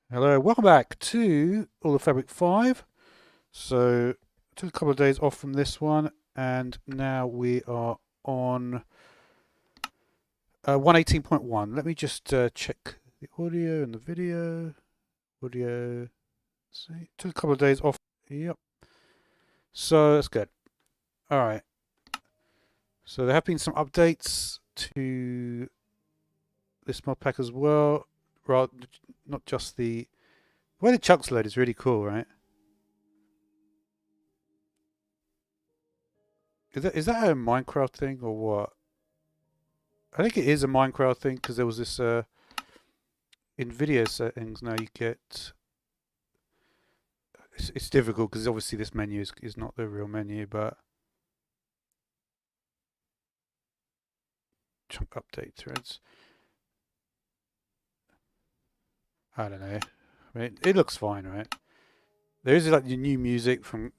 Hello, welcome back to All of Fabric 5. So, took a couple of days off from this one, and now we are on 118.1. Let me just check the audio and the video. Audio, see, took a couple of days off. Yep, so that's good. Alright, so there have been some updates to this mod pack as well. Rather, not just the way the chunks load is really cool, right? Is that a Minecraft thing or what? I think it is a Minecraft thing because there was this in video settings. Now you get it's difficult because obviously this menu is not the real menu, but chunk update threads. I don't know. I mean, it looks fine, right? There is like the new music from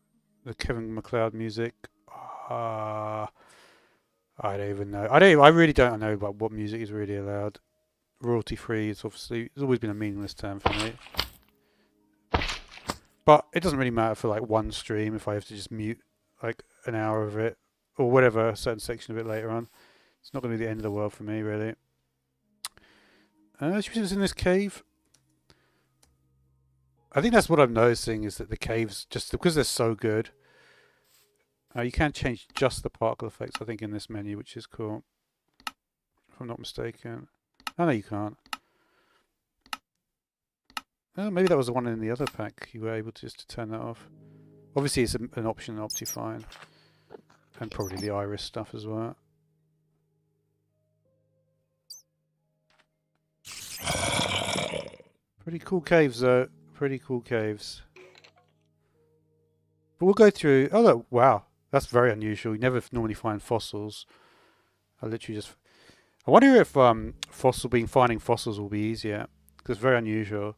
the Kevin MacLeod music. Uh, I don't even know. I really don't know about what music is really allowed. Royalty free is obviously it's always been a meaningless term for me. But it doesn't really matter for like one stream if I have to just mute like an hour of it or whatever, a certain section of it later on. It's not going to be the end of the world for me, really. Should we just in this cave? I think that's what I'm noticing is that the caves, just because they're so good, you can change just the particle effects, I think, in this menu, which is cool. If I'm not mistaken. Oh, no, you can't. Oh, maybe that was the one in the other pack. You were able to just to turn that off. Obviously, it's an option in Optifine. And probably the iris stuff as well. Pretty cool caves, though. Pretty cool caves. But we'll go through... Oh, look. Wow. That's very unusual. You never normally find fossils. I literally just... I wonder if finding fossils will be easier. Because it's very unusual.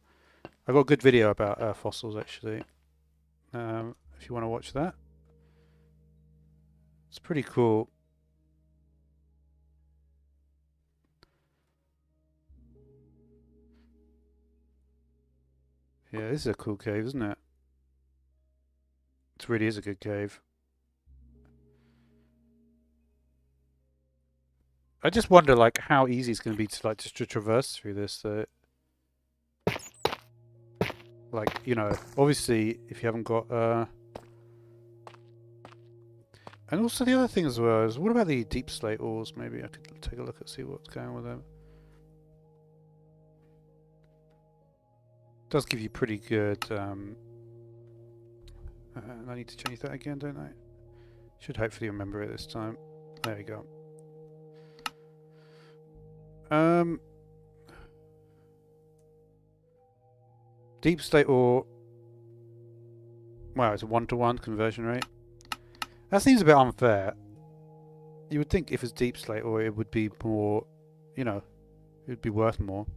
I got a good video about fossils, actually. If you want to watch that. It's pretty cool. Yeah, this is a cool cave, isn't it? It really is a good cave. I just wonder, like, how easy it's going to be to, like, just to traverse through this. Like, you know, obviously, if you haven't got, and also the other thing as well is, what about the deep slate ores? Maybe I could take a look and see what's going on with them. It does give you pretty good, I need to change that again, don't I? Should hopefully remember it this time. There we go. Deep slate ore. Wow, it's a 1-to-1 conversion rate. That seems a bit unfair. You would think if it's deep slate ore, it would be more, you know, it would be worth more.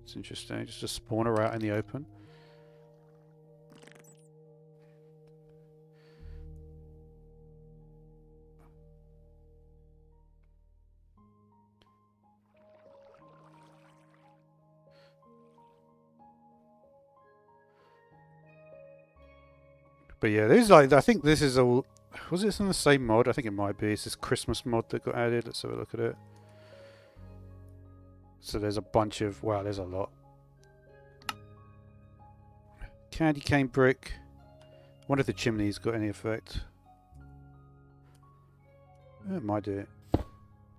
It's interesting, just a spawner out in the open. But yeah, there's like, I think this is all, was this in the same mod? I think it might be. It's this Christmas mod that got added. Let's have a look at it. So there's a bunch of, wow, there's a lot. Candy cane brick. I wonder if the chimney's got any effect. It might do it.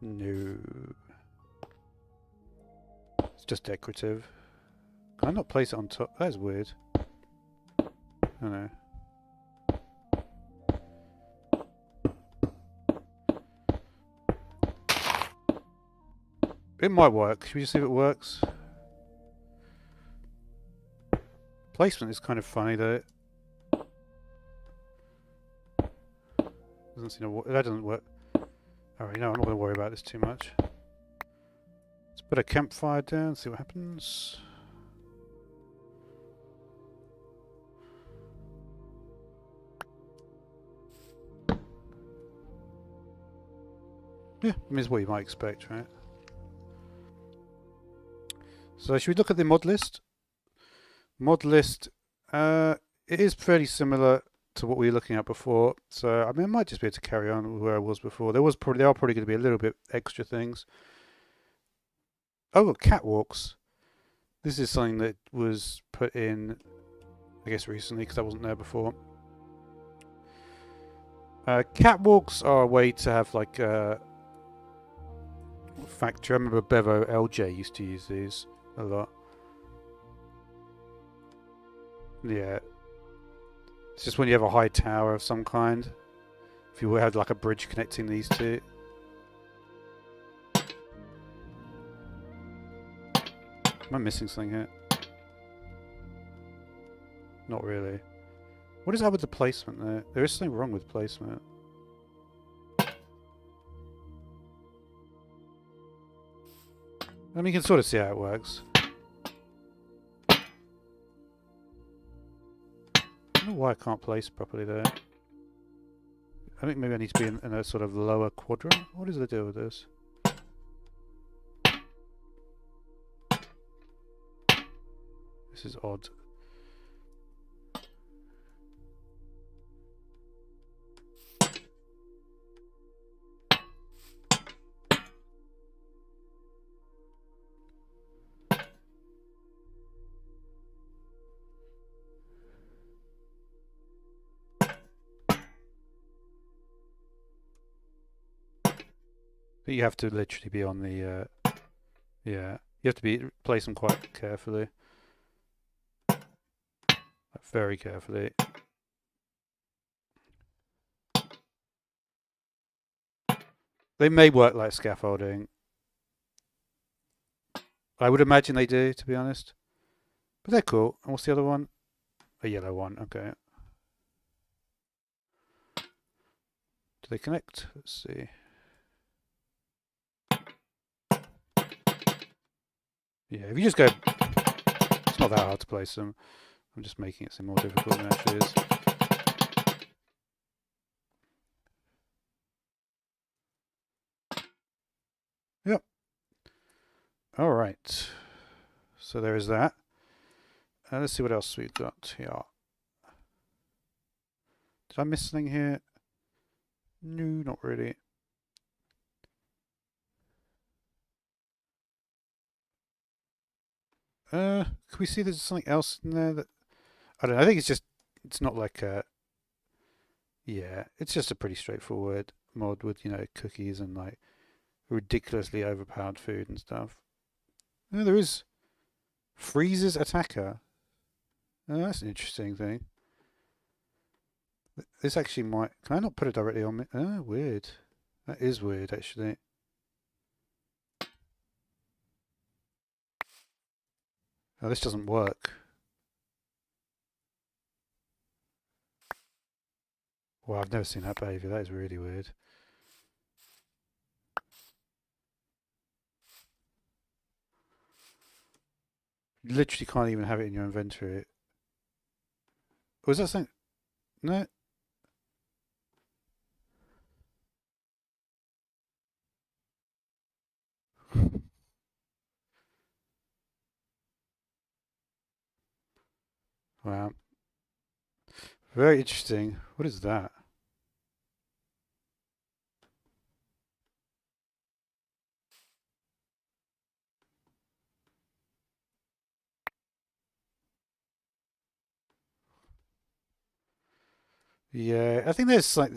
No. It's just decorative. Can I not place it on top? That's weird. I don't know. It might work. Should we just see if it works? Placement is kind of funny though. Doesn't seem to work. That doesn't work. Alright, no, I'm not going to worry about this too much. Let's put a campfire down, see what happens. Yeah, I mean, it's what you might expect, right? So should we look at the mod list? Mod list, it is fairly similar to what we were looking at before. So I mean, I might just be able to carry on where I was before. There are probably going to be a little bit extra things. Oh, catwalks. This is something that was put in, I guess, recently because I wasn't there before. Catwalks are a way to have like factory. I remember Bevo LJ used to use these a lot. Yeah, it's just when you have a high tower of some kind. If you had like a bridge connecting these two. Am I missing something here? Not really. What is that with the placement there? There is something wrong with placement. I mean, you can sort of see how it works. I don't know why I can't place properly there. I think maybe I need to be in a sort of lower quadrant. What is the deal with this? This is odd. But you have to literally be on the, yeah. You have to place them quite carefully. Like very carefully. They may work like scaffolding. I would imagine they do, to be honest. But they're cool. And what's the other one? A yellow one, okay. Do they connect? Let's see. Yeah, if you just go... It's not that hard to place them. I'm just making it seem more difficult than it actually is. Yep. Alright. So there is that. Let's see what else we've got here. Did I miss something here? No, not really. Can we see there's something else in there that... I don't know, I think it's not like a... Yeah, it's just a pretty straightforward mod with, you know, cookies and like ridiculously overpowered food and stuff. Oh, there is freezes attacker. Oh, that's an interesting thing. This actually might... Can I not put it directly on me? Oh, weird. That is weird, actually. Oh, this doesn't work. Wow, I've never seen that behavior. That is really weird. You literally can't even have it in your inventory. Was that something? No. Wow. Very interesting. What is that? Yeah, I think there's like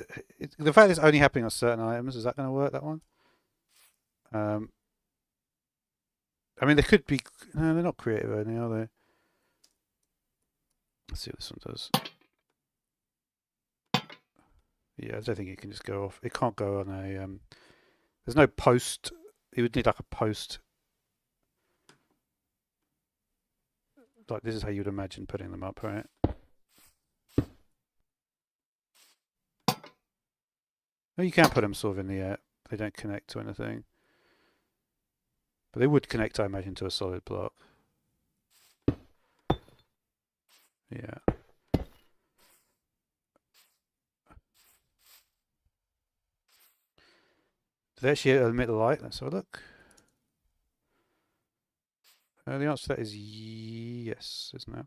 the fact it's only happening on certain items. Is that going to work? That one? Um, I mean, they could be. No, they're not creative only, are they? Let's see what this one does. Yeah, I don't think it can just go off. It can't go on a. There's no post. It would need like a post. Like this is how you'd imagine putting them up, right? No, you can put them sort of in the air. They don't connect to anything. But they would connect, I imagine, to a solid block. Yeah. they actually emit light? Let's have a look. The answer to that is yes, isn't it?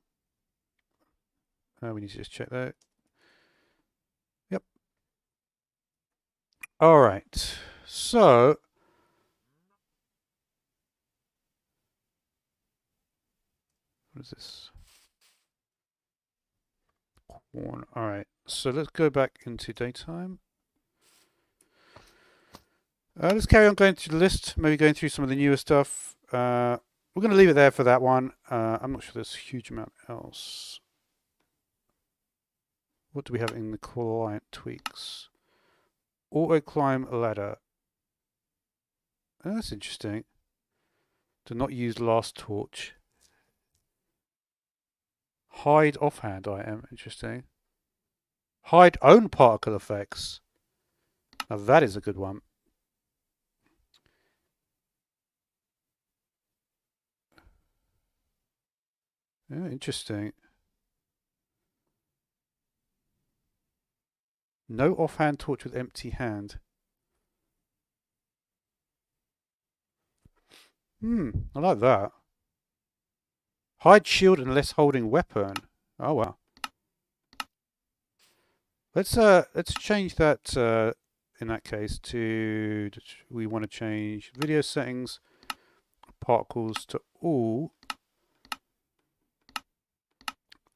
We need to just check that. Yep. All right. So what is this? Corn. All right. So let's go back into daytime. Let's carry on going through the list. Maybe going through some of the newer stuff. We're going to leave it there for that one. I'm not sure there's a huge amount else. What do we have in the client tweaks? Auto climb ladder. Oh, that's interesting. Do not use last torch. Hide offhand item. Interesting. Hide own particle effects. Now that is a good one. Yeah, interesting. No offhand torch with empty hand. I like that. Hide shield unless holding weapon. Oh wow. Let's change that in that case to we want to change video settings particles to all.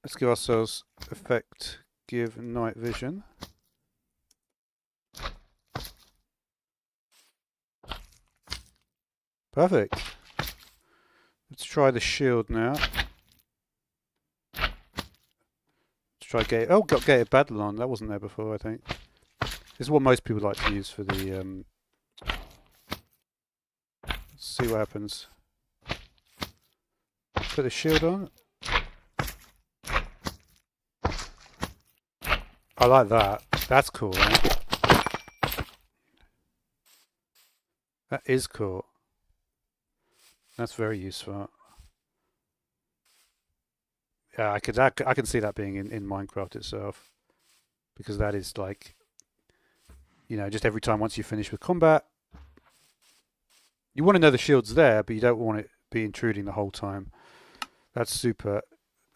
Let's give ourselves effect give night vision. Perfect. Let's try the shield now. Let's try gate. Oh, got gated battle on. That wasn't there before, I think. This is what most people like to use for the. Let's see what happens. Put the shield on. I like that. That's cool, right? That is cool. That's very useful. Yeah, I can see that being in Minecraft itself, because that is like, you know, just every time once you finish with combat, you want to know the shield's there, but you don't want it be intruding the whole time. That's super.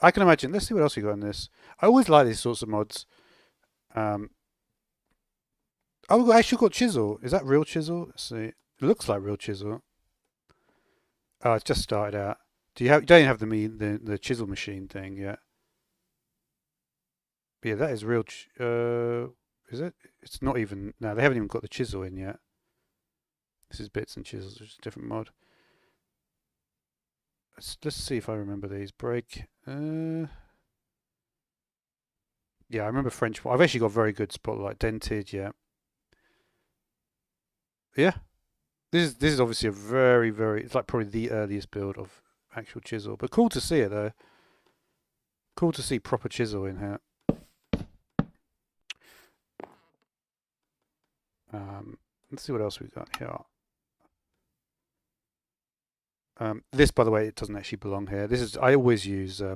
I can imagine. Let's see what else we got in this. I always like these sorts of mods. Oh, we actually got chisel. Is that real chisel? Let's see. It looks like real chisel. Oh, it's just started out. You don't even have the chisel machine thing yet? Yeah, that is real. Is it? It's not even. No, they haven't even got the chisel in yet. This is bits and chisels, which is a different mod. Let's see if I remember these. Break. Yeah, I remember French. I've actually got very good spotlight dented. Yeah. Yeah. This is obviously a very it's like probably the earliest build of actual chisel, but cool to see it though. Cool to see proper chisel in here. Let's see what else we got here. This, by the way, it doesn't actually belong here. This is I always use a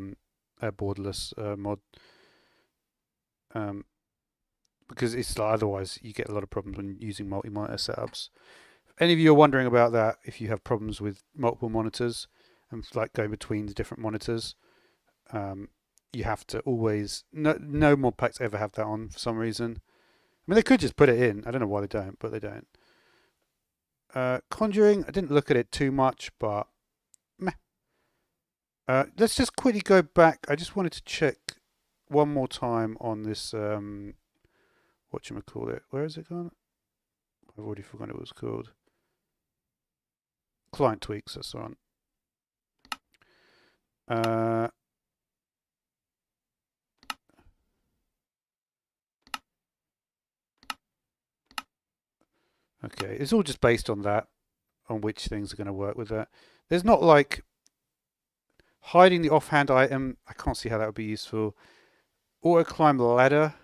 borderless mod because it's like, otherwise you get a lot of problems when using multi-monitor setups. If any of you are wondering about that, if you have problems with multiple monitors and like going between the different monitors, you have to always no mod packs ever have that on for some reason. I mean, they could just put it in. I don't know why they don't, but they don't. Conjuring, I didn't look at it too much, but meh. Let's just quickly go back. I just wanted to check one more time on this, whatchamacallit. Where is it gone? I've already forgotten what it was called. Client tweaks, that's the one. Okay, it's all just based on that, on which things are going to work with that. There's not like hiding the offhand item. I can't see how that would be useful. Auto climb the ladder.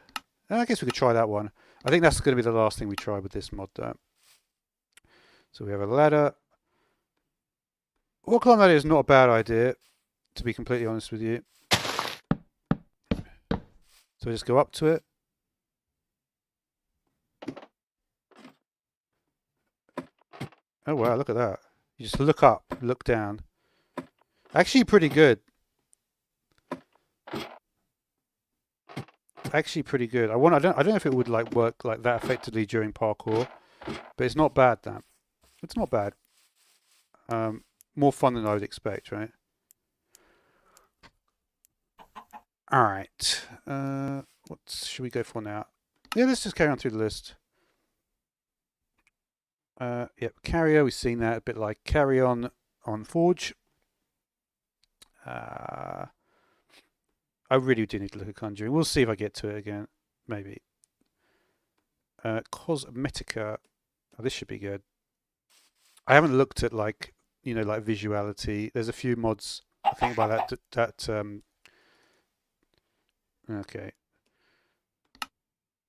I guess we could try that one. I think that's going to be the last thing we try with this mod though. So we have a ladder. Auto climb ladder is not a bad idea, to be completely honest with you. So we just go up to it. Oh wow, look at that. You just look up, look down. Actually pretty good. Actually pretty good. I don't know if it would like work like that effectively during parkour, but it's not bad that. It's not bad. More fun than I would expect, right? Alright. What should we go for now? Yeah, let's just carry on through the list. Yep, Carrier, we've seen that. A bit like Carry On Forge. I really do need to look at Conjuring. We'll see if I get to it again. Maybe. Cosmetica. Oh, this should be good. I haven't looked at like, you know, like visuality. There's a few mods I think about okay.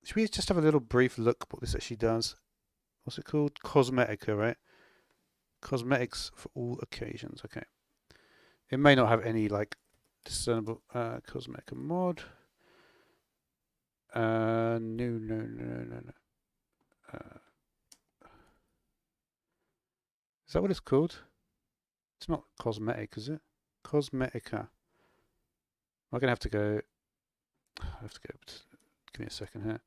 Should we just have a little brief look what this actually does? What's it called? Cosmetica, right? Cosmetics for all occasions. Okay. It may not have any like discernible Cosmetica mod. No. Is that what it's called? It's not cosmetic, is it? Cosmetica. I'm gonna have to go. I have to go. Give me a second here.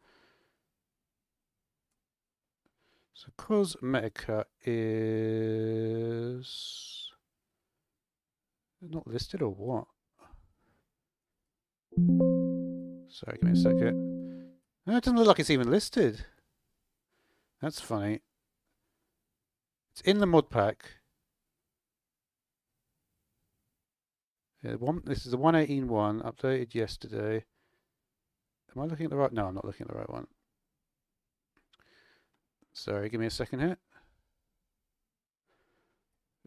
So Cosmetica is not listed or what? Sorry, give me a second. No, it doesn't look like it's even listed. That's funny. It's in the mod pack. Yeah, this is the 1.18.1 updated yesterday. Am I looking at the right? No, I'm not looking at the right one. Sorry, give me a second here.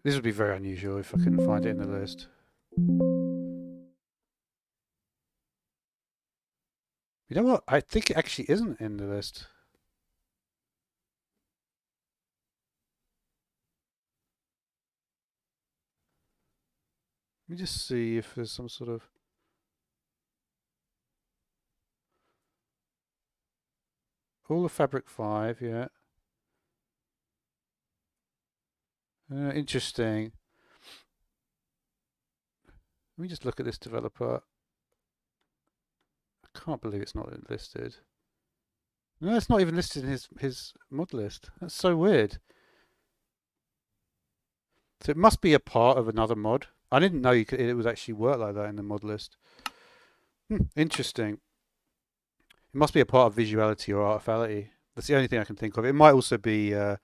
This would be very unusual if I couldn't find it in the list. You know what? I think it actually isn't in the list. Let me just see if there's some sort of... All of Fabric 5, yeah. Interesting. Let me just look at this developer. I can't believe it's not listed. No, it's not even listed in his mod list. That's so weird. So it must be a part of another mod. I didn't know it would actually work like that in the mod list. Interesting. It must be a part of visuality or artificiality. That's the only thing I can think of. It might also be the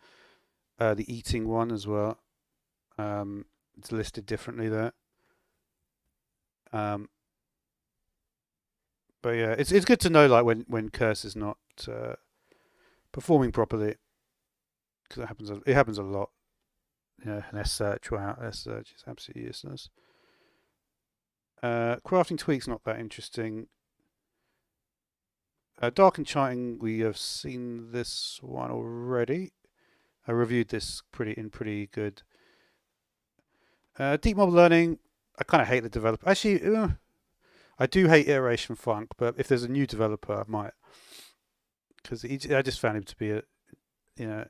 eating one as well. It's listed differently there. But yeah, it's good to know like when Curse is not performing properly, because it happens a lot. Yeah, an S search, wow, S search is absolutely useless. Crafting tweaks not that interesting. Dark Enchanting, we have seen this one already. I reviewed this pretty good. Deep Mob Learning, I kind of hate the developer. Actually, I do hate Iteration Funk, but if there's a new developer, I might. Because I just found him to be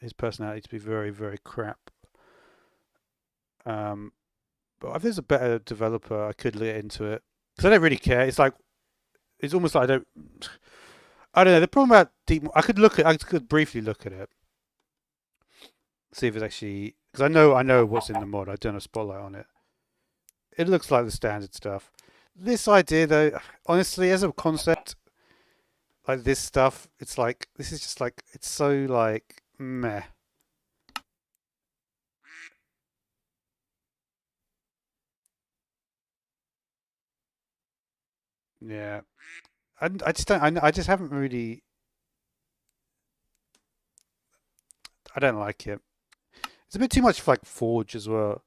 his personality to be very, very crap. But if there's a better developer, I could get into it. Because I don't really care. It's almost like I don't know. The problem about Deep, I could briefly look at it, see if it's actually, because I know what's in the mod. I've done a spotlight on it. It looks like the standard stuff. This idea, though, honestly, as a concept, like this stuff, it's like this is just like it's so like meh. Yeah, I just don't. I just haven't really. I don't like it. It's a bit too much like Forge as well.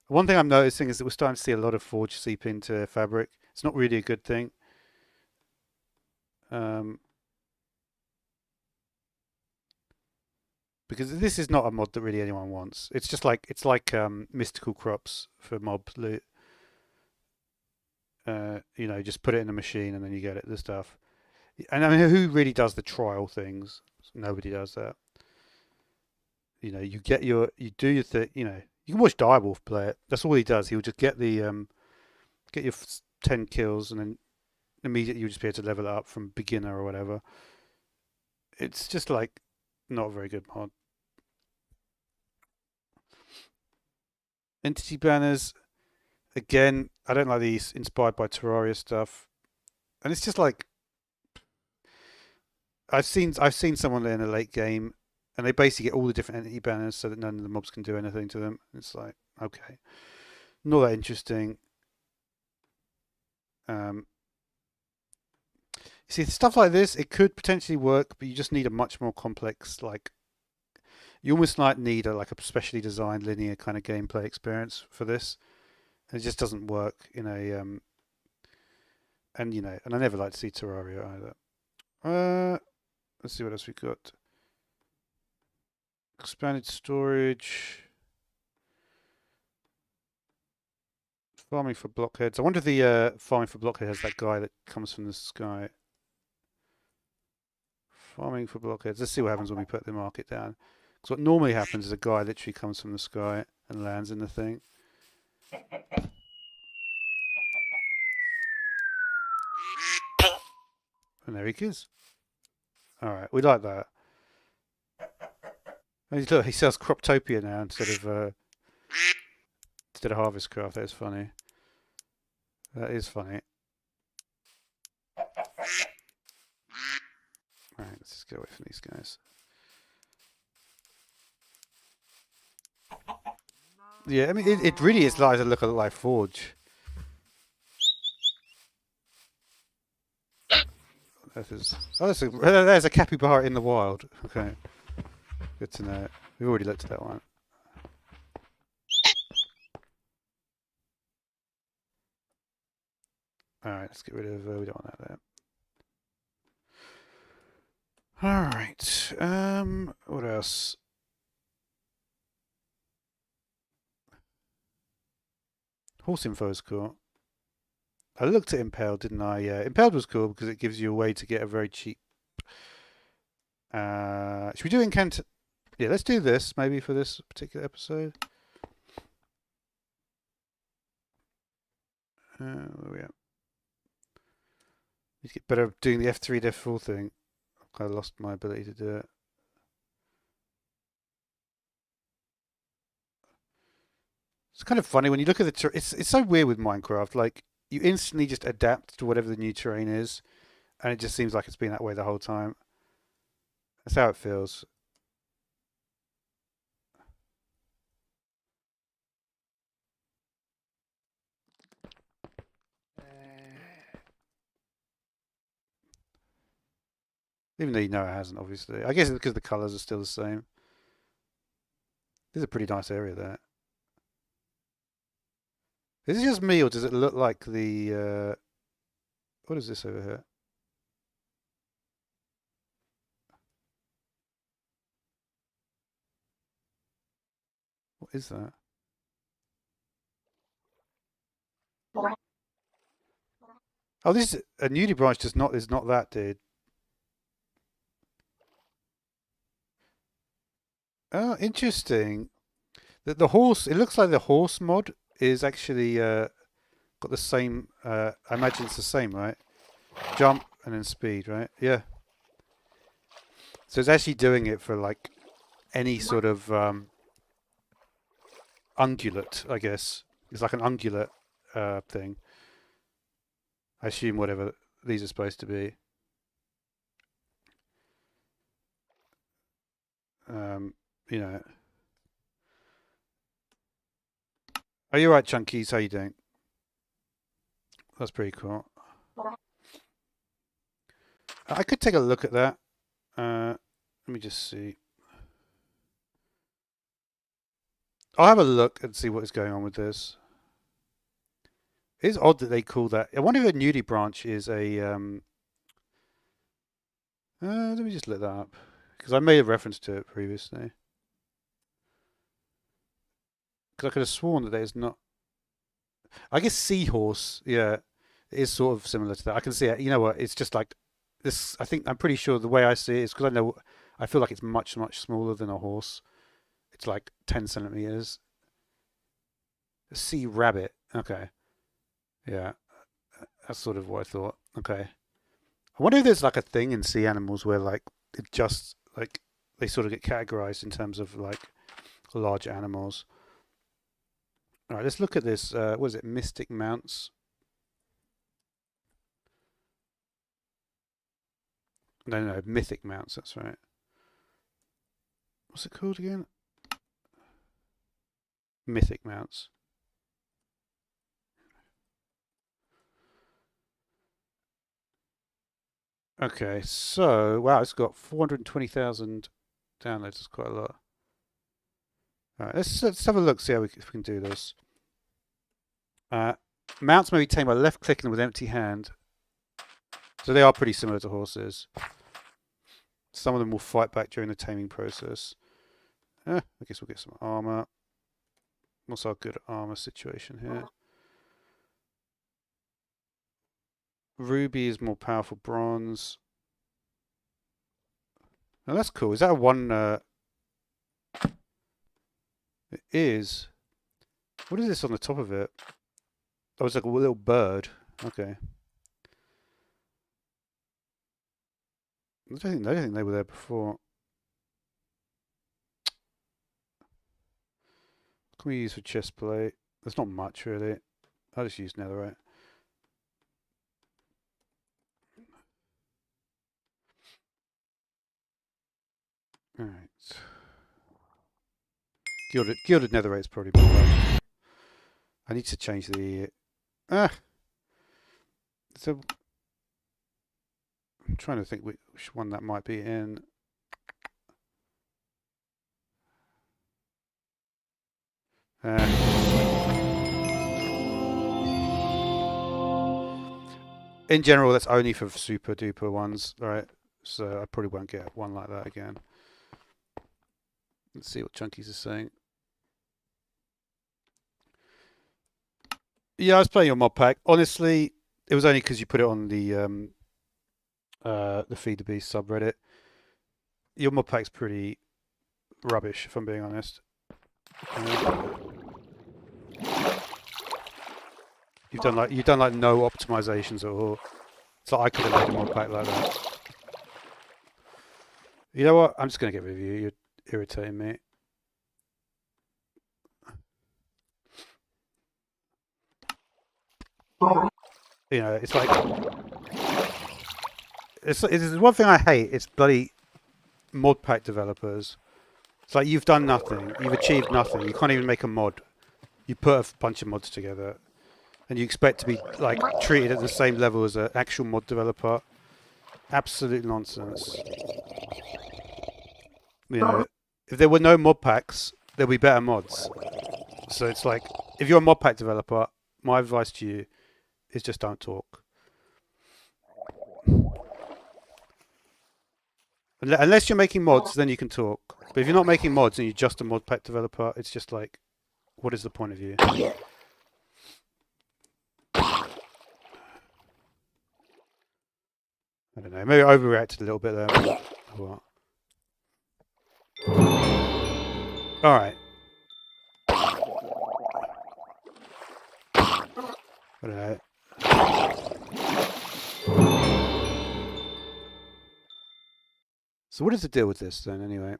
One thing I'm noticing is that we're starting to see a lot of Forge seep into Fabric. It's not really a good thing. Um, because this is not a mod that really anyone wants. It's like mystical crops for mob loot. Just put it in a machine and then you get it. The stuff. And I mean, who really does the trial things? Nobody does that. You get you do your thing. You can watch Direwolf play it. That's all he does. He'll just get your 10 kills, and then immediately you'll just be able to level it up from beginner or whatever. It's just like not a very good mod. Entity banners, again, I don't like these inspired by Terraria stuff, and it's just like I've seen someone in a late game, and they basically get all the different entity banners so that none of the mobs can do anything to them. It's like, okay, not that interesting. Um, See, stuff like this, it could potentially work, but you just need a much more complex, like you almost like need a specially designed linear kind of gameplay experience for this. And it just doesn't work in a and I never like to see Terraria either. Let's see what else we got. Expanded storage. Farming for blockheads. I wonder if the farming for blockhead has that guy that comes from the sky. Farming for blockheads. Let's see what happens when we put the market down. Because what normally happens is a guy literally comes from the sky and lands in the thing. And there he is. Alright, we like that. And look, he sells Croptopia now instead of Harvestcraft. That is funny. That is funny. Alright, let's just get away from these guys. Yeah, I mean, it really is like a look at like Forge. There's a capybara in the wild. Okay, good to know. We've already looked at that one. All right, let's get rid of. We don't want that there. All right. What else? Horse info is cool. I looked at Impaled, didn't I? Yeah, Impaled was cool because it gives you a way to get a very cheap. Should we do incant? Yeah, let's do this maybe for this particular episode. Where are we at? Need to get better at doing the F3 to F4 thing. I've kind of lost my ability to do it. It's kind of funny when you look at the terrain. It's so weird with Minecraft. Like you instantly just adapt to whatever the new terrain is, and it just seems like it's been that way the whole time. That's how it feels. Even though you know it hasn't, obviously. I guess it's because the colours are still the same. This is a pretty nice area there. Is it just me, or does it look like the... what is this over here? What is that? Oh, this is a nudie branch. Just not is not that, dude. Oh, interesting. The horse. It looks like the horse mod is actually got the same. I imagine it's the same, right? Jump and then speed, right? Yeah. So it's actually doing it for like any sort of ungulate, I guess. It's like an ungulate thing. I assume whatever these are supposed to be. You know. Are you right, Chunkies? How you doing? That's pretty cool. I could take a look at that. Let me just see. I'll have a look and see what is going on with this. It is odd that they call that. I wonder if a nudie branch is a. Let me just look that up because I made a reference to it previously. Because I could have sworn that there's not. I guess seahorse, yeah, is sort of similar to that. I can see it. You know what? It's just like this. I'm pretty sure the way I see it is because I feel like it's much much smaller than a horse. It's like 10 centimeters. Sea rabbit. Okay. Yeah, that's sort of what I thought. Okay. I wonder if there's like a thing in sea animals where like it just like they sort of get categorized in terms of like large animals. All right, let's look at this. What is it? Mystic Mounts. No, Mythic Mounts. That's right. What's it called again? Mythic Mounts. Okay, so wow, it's got 420,000 downloads. That's quite a lot. All right, let's have a look. See how if we can do this. Mounts may be tamed by left-clicking with empty hand. So they are pretty similar to horses. Some of them will fight back during the taming process. I guess we'll get some armor. What's our good armor situation here? Ruby is more powerful bronze. Oh, that's cool. Is that a one? It is. What is this on the top of it? Oh, it's like a little bird. Okay. I don't think they were there before. What can we use for chest plate? There's not much really. I'll just use netherite. Alright. Gilded netherite is probably better. I need to change the... So... I'm trying to think which one that might be in. In general, that's only for super duper ones, right? So I probably won't get one like that again. Let's see what Chunkies is saying. Yeah, I was playing your mod pack. Honestly, it was only because you put it on the Feed the Beast subreddit. Your mod pack's pretty rubbish, if I'm being honest. You've done like no optimizations at all. So I could have made a mod pack like that. You know what? I'm just gonna get rid of you. You're irritating me. You know, it's like it's one thing I hate. It's bloody mod pack developers. It's like you've done nothing. You've achieved nothing. You can't even make a mod. You put a bunch of mods together, and you expect to be like treated at the same level as an actual mod developer. Absolute nonsense. You know, if there were no mod packs, there'll be better mods. So it's like, if you're a mod pack developer, my advice to you is just don't talk. Unless you're making mods, then you can talk. But if you're not making mods and you're just a mod pack developer, it's just like, what is the point of you? I don't know. Maybe I overreacted a little bit there. What? All right. I don't know. So what is the deal with this then, anyway?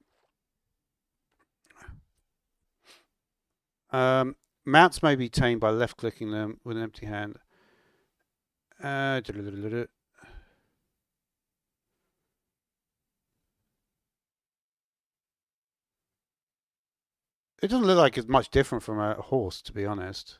Mounts may be tamed by left-clicking them with an empty hand. It doesn't look like it's much different from a horse, to be honest.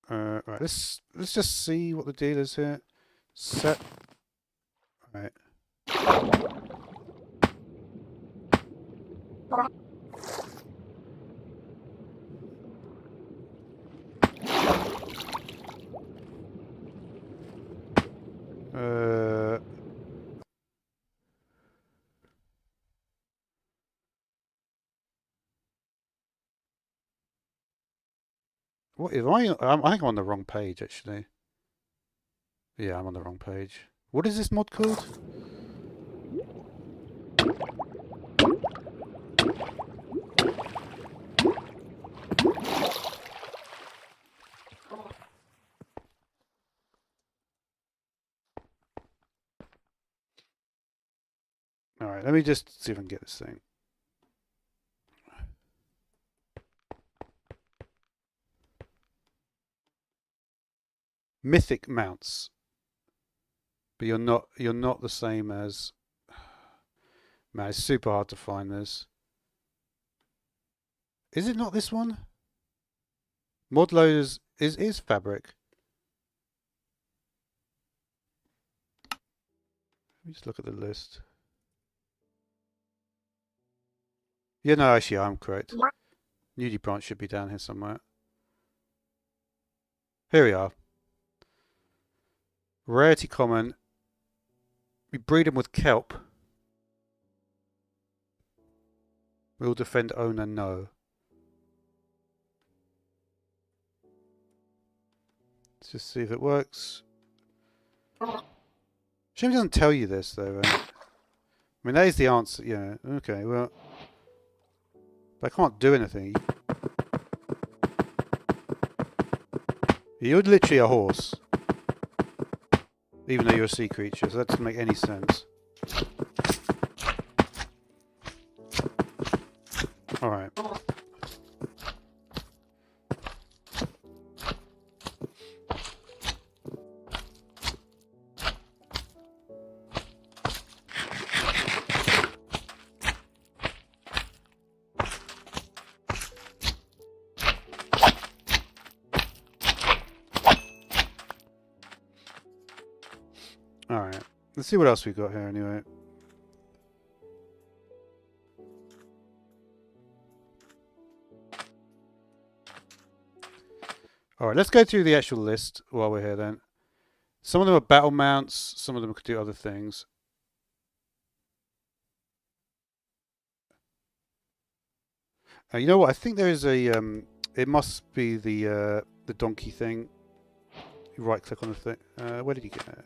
Right, let's just see what the deal is here. Set. Right. What if I think I'm on the wrong page actually. Yeah, I'm on the wrong page. What is this mod called? Alright, let me just see if I can get this thing. Mythic Mounts. But you're not the same as... Man, it's super hard to find this. Is it not this one? Mod loaders is fabric. Let me just look at the list. Yeah, no, actually, I'm correct. Nudie branch should be down here somewhere. Here we are. Rarity common. We breed them with kelp. We'll defend owner no. Let's just see if it works. Shame it doesn't tell you this though, right? I mean, that is the answer. Yeah, okay, well. But I can't do anything. You're literally a horse. Even though you're a sea creature, so that doesn't make any sense. Alright. Alright. Let's see what else we got here anyway. Alright, let's go through the actual list while we're here then. Some of them are battle mounts, some of them could do other things. You know what? I think there is a it must be the donkey thing. You right click on the thing. Where did you get it?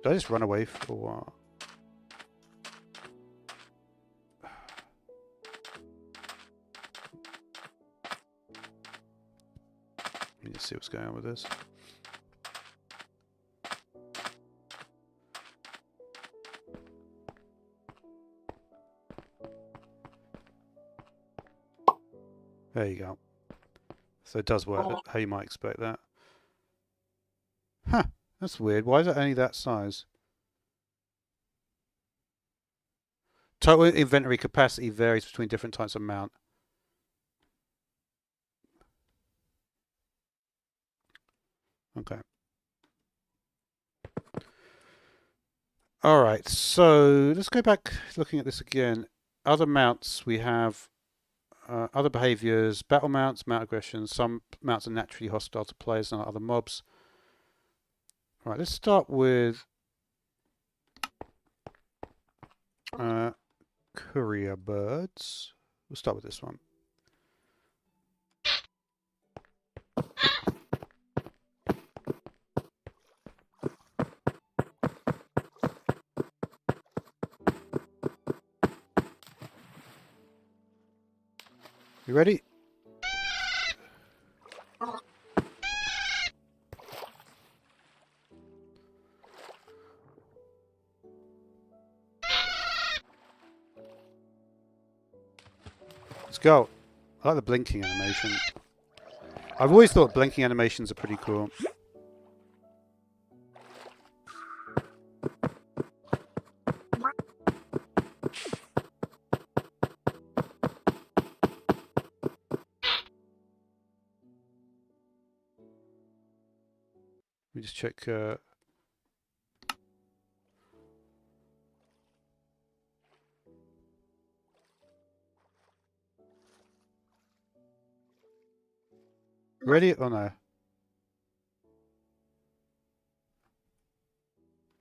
Did I just run away for a while? Let me just see what's going on with this. There you go. So it does work how you might expect that. Huh, that's weird. Why is it only that size? Total inventory capacity varies between different types of mount. Okay. Alright, so let's go back looking at this again. Other mounts we have other behaviors, battle mounts, mount aggression. Some mounts are naturally hostile to players and other mobs. Alright, let's start with courier birds. We'll start with this one. You ready? Let's go. I like the blinking animation. I've always thought blinking animations are pretty cool. Let me just check. Ready? Oh no.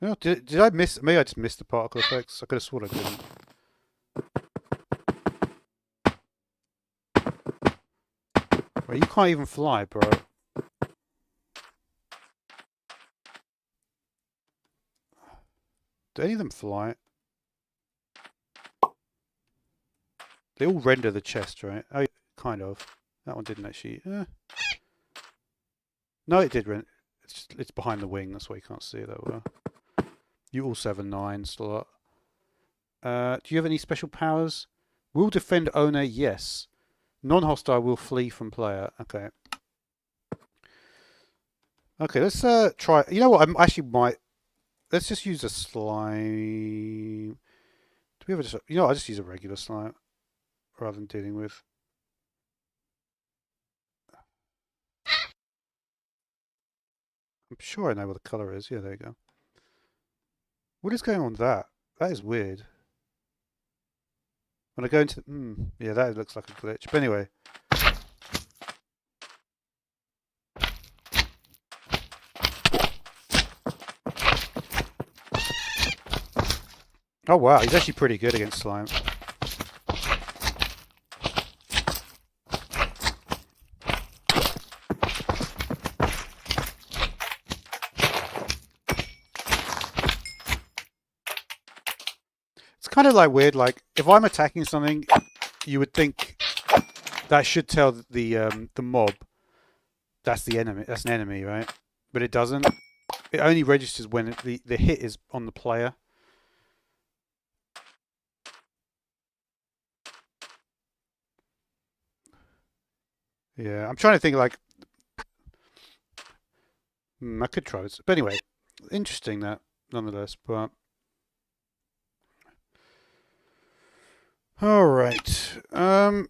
No, did I miss? Maybe I just missed the particle effects. I could have sworn I didn't. Well, you can't even fly, bro. Do any of them fly? They all render the chest, right? Oh, kind of. That one didn't actually. No, it did render. It's behind the wing. That's why you can't see it that well. You also have a 9 slot. Do you have any special powers? Will defend owner? Yes. Non-hostile will flee from player. Okay. Okay, let's try. You know what? I actually might. Let's just use a slime. Do we ever just? You know, I just use a regular slime rather than dealing with. I'm sure I know what the color is. Yeah, there you go. What is going on with that? That is weird. When I go into yeah, that looks like a glitch. But anyway. Oh wow, he's actually pretty good against slime. It's kind of like weird, like if I'm attacking something, you would think that should tell the mob that's the enemy, that's an enemy, right? But it doesn't. It only registers when the hit is on the player. Yeah, I'm trying to think like I could try this. But anyway, interesting that nonetheless, but all right. All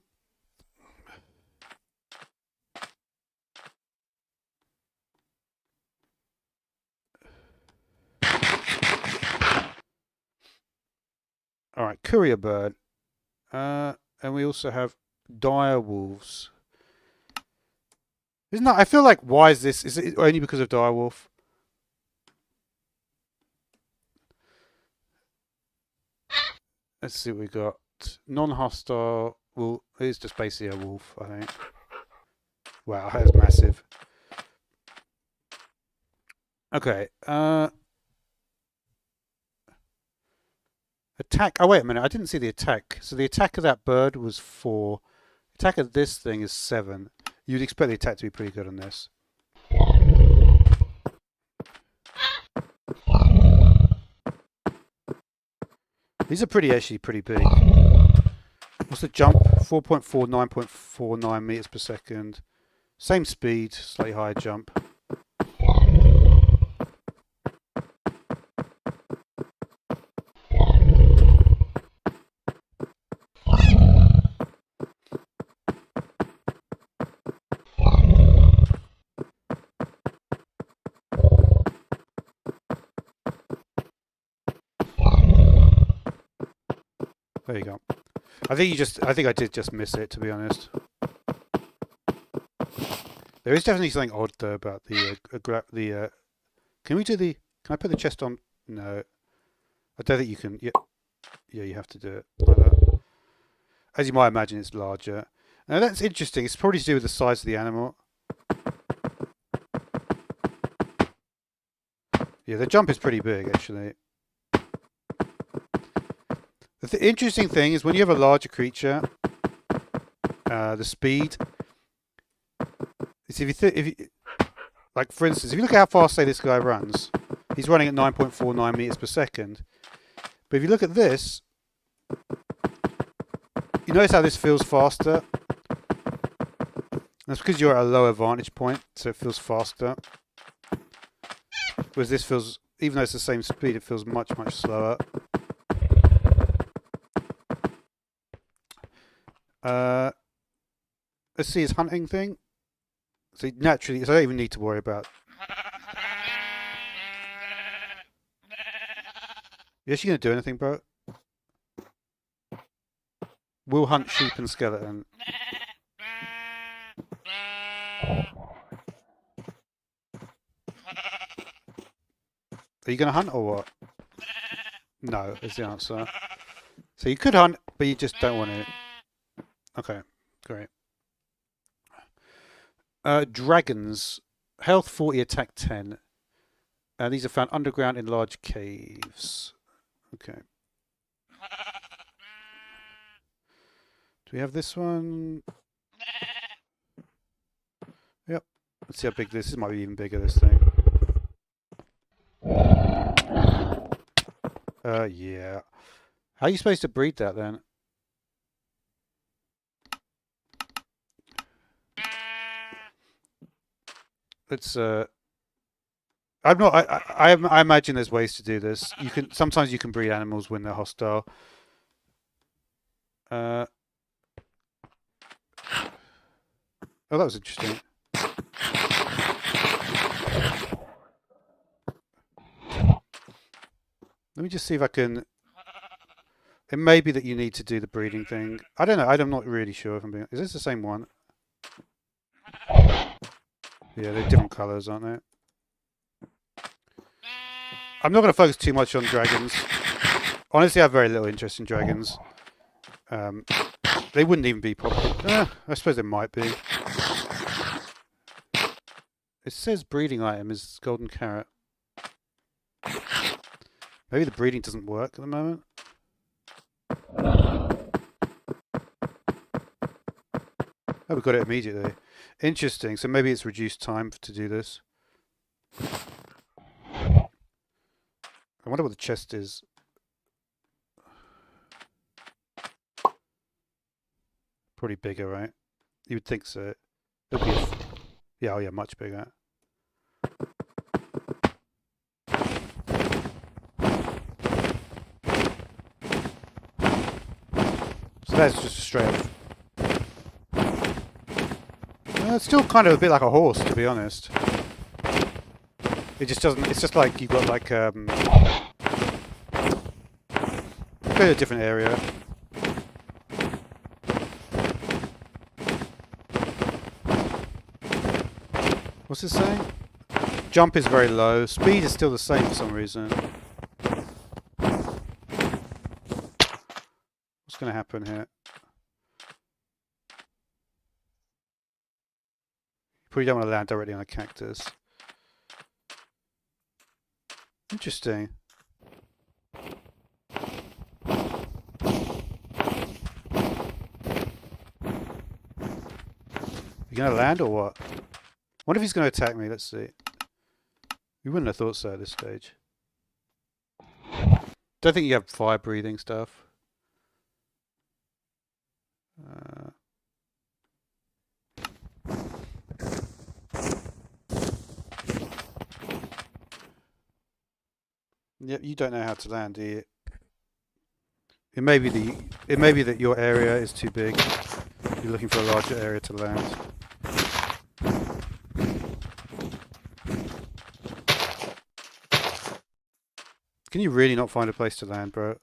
right, courier bird. And we also have dire wolves. Isn't that? I feel like why is this? Is it only because of dire wolf? Let's see what we got. Non-hostile. Well, it's just basically a wolf, I think. Wow, that's massive. Okay. Attack. Oh wait a minute, I didn't see the attack. So the attack of that bird was 4. Attack of this thing is 7. You'd expect the attack to be pretty good on this. These are actually pretty big. What's the jump? 4.4, 9.49 meters per second. Same speed, slightly higher jump. There you go. I think I did just miss it, to be honest. There is definitely something odd though about the can we do the? Can I put the chest on? No, I don't think you can. Yeah, you have to do it like that. As you might imagine, it's larger. Now that's interesting. It's probably to do with the size of the animal. Yeah, the jump is pretty big actually. The interesting thing is when you have a larger creature, the speed. If you like, for instance, if you look at how fast, say, this guy runs, he's running at 9.49 meters per second. But if you look at this, you notice how this feels faster. That's because you're at a lower vantage point, so it feels faster. Whereas this feels, even though it's the same speed, it feels much slower. Let's see his hunting thing. So naturally, so I don't even need to worry about. You actually gonna do anything, bro? Will hunt sheep and skeleton. Are you gonna hunt or what? No, is the answer. So you could hunt, but you just don't want to. Okay, great. Dragons. Health 40, attack 10. These are found underground in large caves. Okay. Do we have this one? Yep. Let's see how big this is. Might be even bigger, this thing. Yeah. How are you supposed to breed that then? Let's I'm not. I imagine there's ways to do this. You can sometimes you can breed animals when they're hostile. Oh, that was interesting. Let me just see if I can. It may be that you need to do the breeding thing. I don't know. I'm not really sure if I'm being. Is this the same one? Yeah, they're different colours, aren't they? I'm not going to focus too much on dragons. Honestly, I have very little interest in dragons. They wouldn't even be popular. I suppose they might be. It says breeding item is golden carrot. Maybe the breeding doesn't work at the moment. Oh, we got it immediately. Interesting. So maybe it's reduced time to do this. I wonder what the chest is. Probably bigger, right? You would think so. It'll be yeah, oh yeah, much bigger. So that's just straight up. It's still kind of a bit like a horse, to be honest. It just doesn't. It's just like you've got like a bit of a different area. What's it saying? Jump is very low. Speed is still the same for some reason. What's going to happen here? Probably don't want to land directly on a cactus. Interesting. You going to land or what? Wonder if he's going to attack me. Let's see. We wouldn't have thought so at this stage. Don't think you have fire breathing stuff. Yep, you don't know how to land, do you? It may be that your area is too big. You're looking for a larger area to land. Can you really not find a place to land, bro?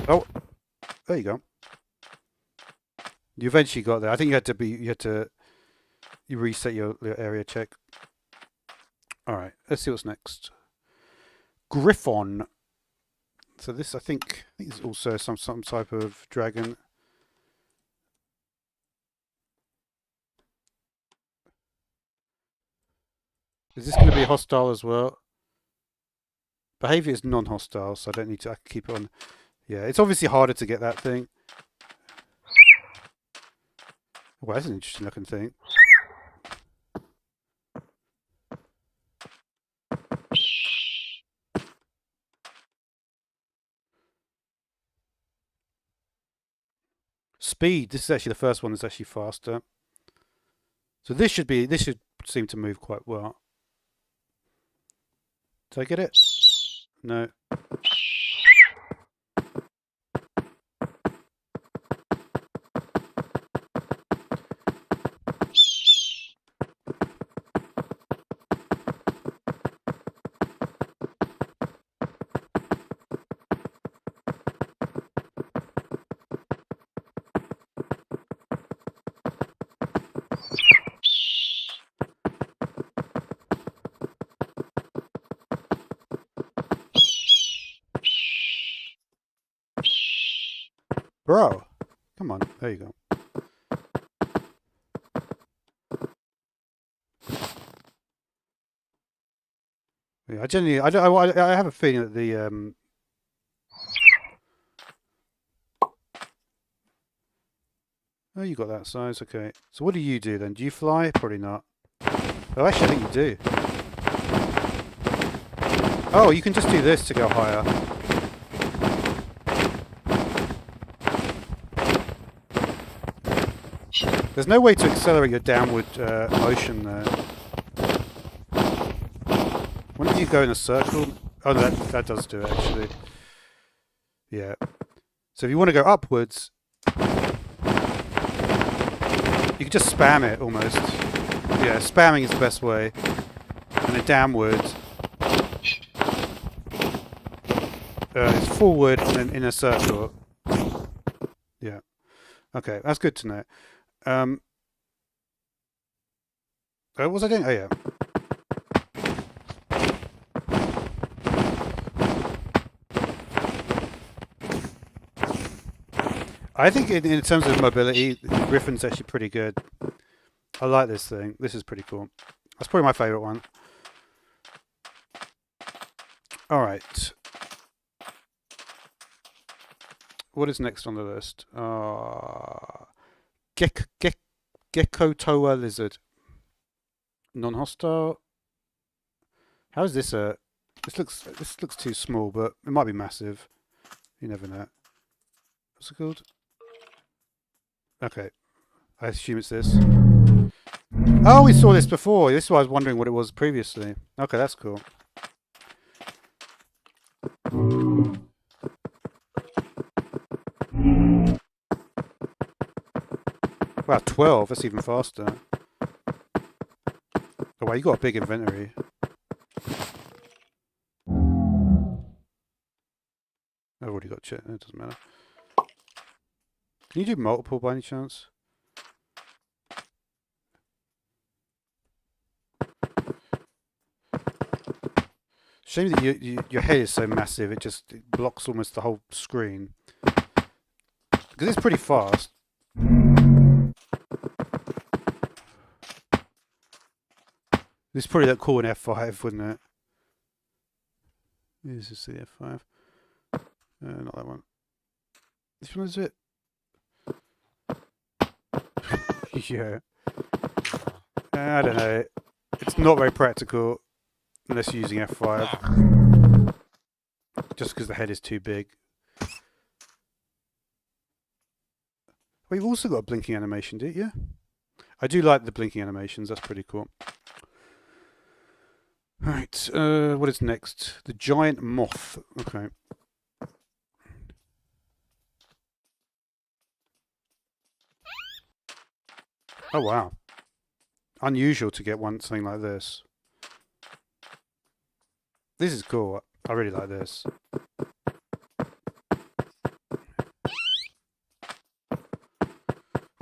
Oh, there you go. You eventually got there. I think you reset your area check. All right, let's see what's next. Griffon. So this, I think is also some type of dragon. Is this going to be hostile as well? Behavior is non-hostile, so I don't need to. I can keep it on. Yeah, it's obviously harder to get that thing. Well, that's an interesting looking thing. Speed. This is actually the first one that's actually faster. So this should seem to move quite well. Did I get it? No. Bro, come on. There you go. Yeah, I have a feeling that the oh, you got that size. Okay. So what do you do then? Do you fly? Probably not. Oh, actually, I think you do. Oh, you can just do this to go higher. There's no way to accelerate your downward motion there. When do you go in a circle? Oh, that does do it, actually. Yeah. So if you want to go upwards, you can just spam it, almost. Yeah, spamming is the best way. And then downward, it's forward and then in a circle. Yeah. Okay, that's good to know. What was I doing? Oh, yeah. I think in terms of mobility, Griffin's actually pretty good. I like this thing. This is pretty cool. That's probably my favourite one. Alright. What is next on the list? Gecko Toa Lizard. Non-hostile. How is this a... This looks too small, but it might be massive. You never know. What's it called? Okay. I assume it's this. Oh, we saw this before. This is why I was wondering what it was previously. Okay, that's cool. Wow, 12. That's even faster. Oh, wow, you got a big inventory. I've already got shit. It doesn't matter. Can you do multiple by any chance? Shame that your head is so massive, it just blocks almost the whole screen. Because it's pretty fast. This is probably that cool in F5, wouldn't it? This is the F5. Not that one. This one is it? Yeah. I don't know. It's not very practical unless you're using F5. Just because the head is too big. Well, you've also got a blinking animation, do you? I do like the blinking animations. That's pretty cool. Right. What is next? The giant moth. Okay. Oh, wow. Unusual to get something like this. This is cool. I really like this.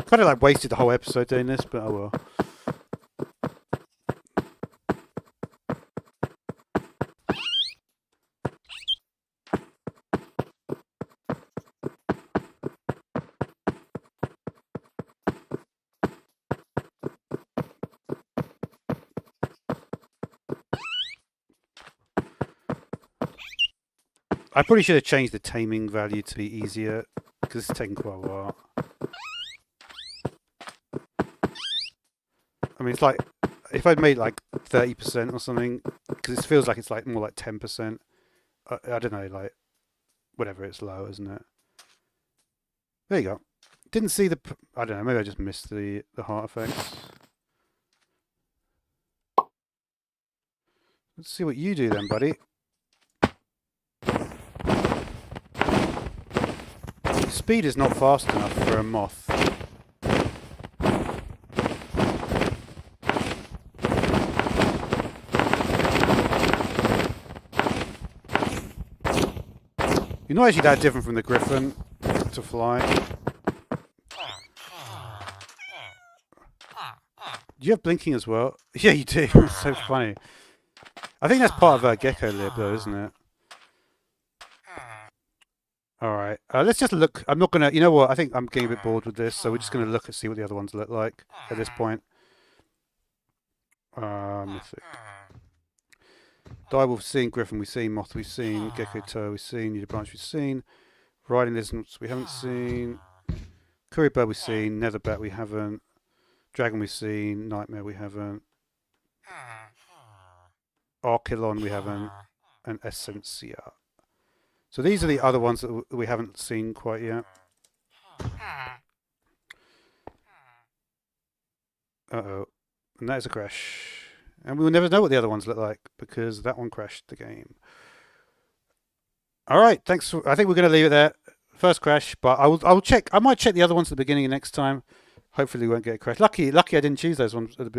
Kind of like wasted the whole episode doing this, but oh well. I probably should have changed the taming value to be easier, because it's taken quite a while. I mean, it's like, if I'd made like 30% or something, because it feels like it's like more like 10%. I don't know, like, whatever, it's low, isn't it? There you go. Didn't see the, I don't know, maybe I just missed the heart effects. Let's see what you do then, buddy. Speed is not fast enough for a moth. You're not actually that different from the griffin to fly. Do you have blinking as well? Yeah, you do. It's so funny. I think that's part of Gecko Lib, though, isn't it? Alright, let's just look. I'm not gonna, you know what, I think I'm getting a bit bored with this, so we're just gonna look and see what the other ones look like at this point. Mythic. Direwolf, we've seen. Griffin, we've seen. Moth, we've seen. Gecko Toe, we've seen. Unibranch, Branch, we've seen. Riding Lizards, we haven't seen. Curry Bird, we've seen. Netherbat, we haven't. Dragon, we've seen. Nightmare, we haven't. Archilon, we haven't. And Essentia. So these are the other ones that we haven't seen quite yet. Uh-oh. And that is a crash. And we will never know what the other ones look like because that one crashed the game. All right, thanks. I think we're going to leave it there. First crash, but I'll check. I might check the other ones at the beginning next time. Hopefully we won't get a crash. Lucky I didn't choose those ones at the beginning.